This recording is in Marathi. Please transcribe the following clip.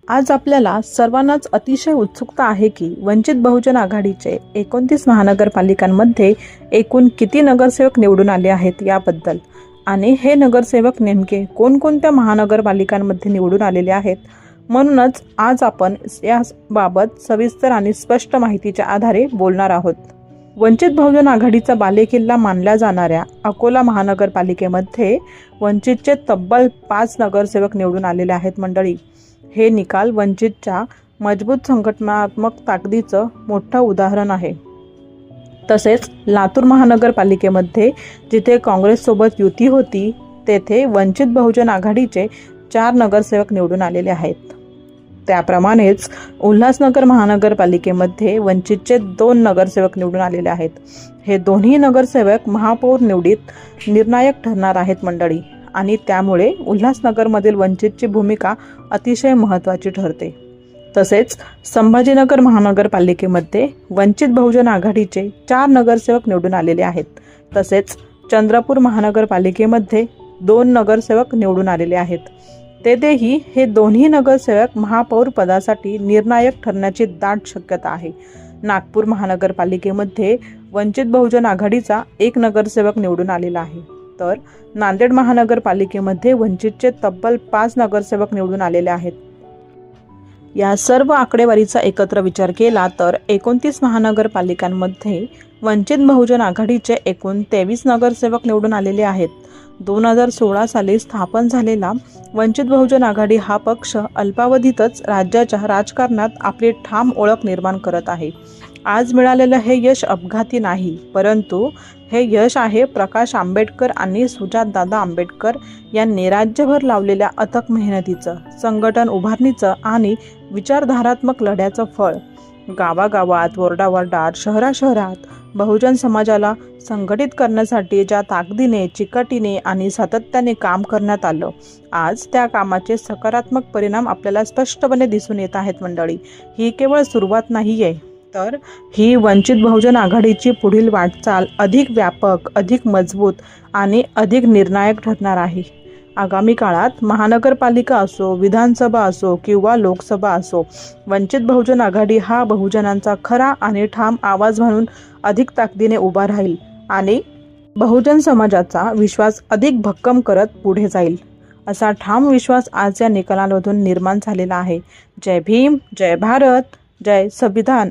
आज आपल्याला सर्वांनाच अतिशय उत्सुकता आहे की वंचित बहुजन आघाडीचे 29 महानगरपालिकांमध्ये एकूण किती नगरसेवक निवडून आले आहेत याबद्दल, आणि हे नगरसेवक नेमके कोणकोणत्या महानगरपालिकांमध्ये निवडून आलेले आहेत. म्हणूनच आज आपण याबाबत सविस्तर आणि स्पष्ट माहितीच्या आधारे बोलणार आहोत. वंचित बहुजन आघाडीचा बालेकिल्ला मानल्या जाणाऱ्या अकोला महानगरपालिकेमध्ये वंचितचे तब्बल 5 नगरसेवक निवडून आलेले आहेत मंडळी. हे निकाल वंचितच्या मजबूत संघटनात्मक ताकदीचं मोठं उदाहरण आहे. तसेच लातूर महानगरपालिकेमध्ये जिथे काँग्रेससोबत युती होती तेथे वंचित बहुजन आघाडीचे 4 नगरसेवक निवडून आलेले आहेत. त्याप्रमाणेच उल्हासनगर महानगरपालिकेमध्ये वंचितचे 2 नगरसेवक निवडून आलेले आहेत. हे दोन्ही नगरसेवक महापौर निवडीत निर्णायक ठरणार आहेत मंडळी, आणि त्यामुळे उल्हासनगरमधील वंचितची भूमिका अतिशय महत्त्वाची ठरते. तसेच संभाजीनगर महानगरपालिकेमध्ये वंचित बहुजन आघाडीचे 4 नगरसेवक निवडून आलेले आहेत. तसेच चंद्रपूर महानगरपालिकेमध्ये 2 नगरसेवक निवडून आलेले आहेत. तेथेही हे दोन्ही नगरसेवक महापौर पदासाठी निर्णायक ठरण्याची दाट शक्यता आहे. नागपूर महानगरपालिकेमध्ये वंचित बहुजन आघाडीचा 1 नगरसेवक निवडून आलेला आहे. तर नांदेड महानगरपालिकेमध्ये वंचितचे तब्बल 5 नगरसेवक निवडून आलेले आहेत. या सर्व आकडेवारीचा एकत्र विचार केला तर 29 महानगरपालिकांमध्ये वंचित बहुजन आघाडीचे एकूण 23 नगरसेवक निवडून आलेले आहेत. 2016 साली स्थापन झालेला वंचित बहुजन आघाडी हा पक्ष अल्पावधीतच राज्याच्या राजकारणात आपली ठाम ओळख निर्माण करत आहे. आज मिळालेलं हे यश अपघाती नाही, परंतु हे यश आहे प्रकाश आंबेडकर आणि सुजातदादा आंबेडकर यांनी राज्यभर लावलेल्या अथक मेहनतीचं, संघटन उभारणीचं आणि विचारधारात्मक लढ्याचं फळ. गावागावात, वोरडावरडात, शहराशहरात बहुजन समाजाला संघटित करण्यासाठी ज्या ताकदीने, चिकाटीने आणि सातत्याने काम करण्यात आलं, आज त्या कामाचे सकारात्मक परिणाम आपल्याला स्पष्टपणे दिसून येत आहेत मंडळी. ही केवळ सुरुवात नाही आहे, तर ही वंचित बहुजन आघाडीची पुढील वाटचाल अधिक व्यापक, अधिक मजबूत आणि अधिक निर्णायक ठरणार आहे. आगामी काळात महानगरपालिका असो, विधानसभा असो किंवा लोकसभा असो, वंचित बहुजन आघाडी हा बहुजनांचा खरा आणि ठाम आवाज म्हणून अधिक ताकदीने उभा राहील आणि बहुजन समाजाचा विश्वास अधिक भक्कम करत पुढे जाईल, असा ठाम विश्वास आज या निकालांमधून निर्माण झालेला आहे. जय भीम, जय भारत, जय संविधान.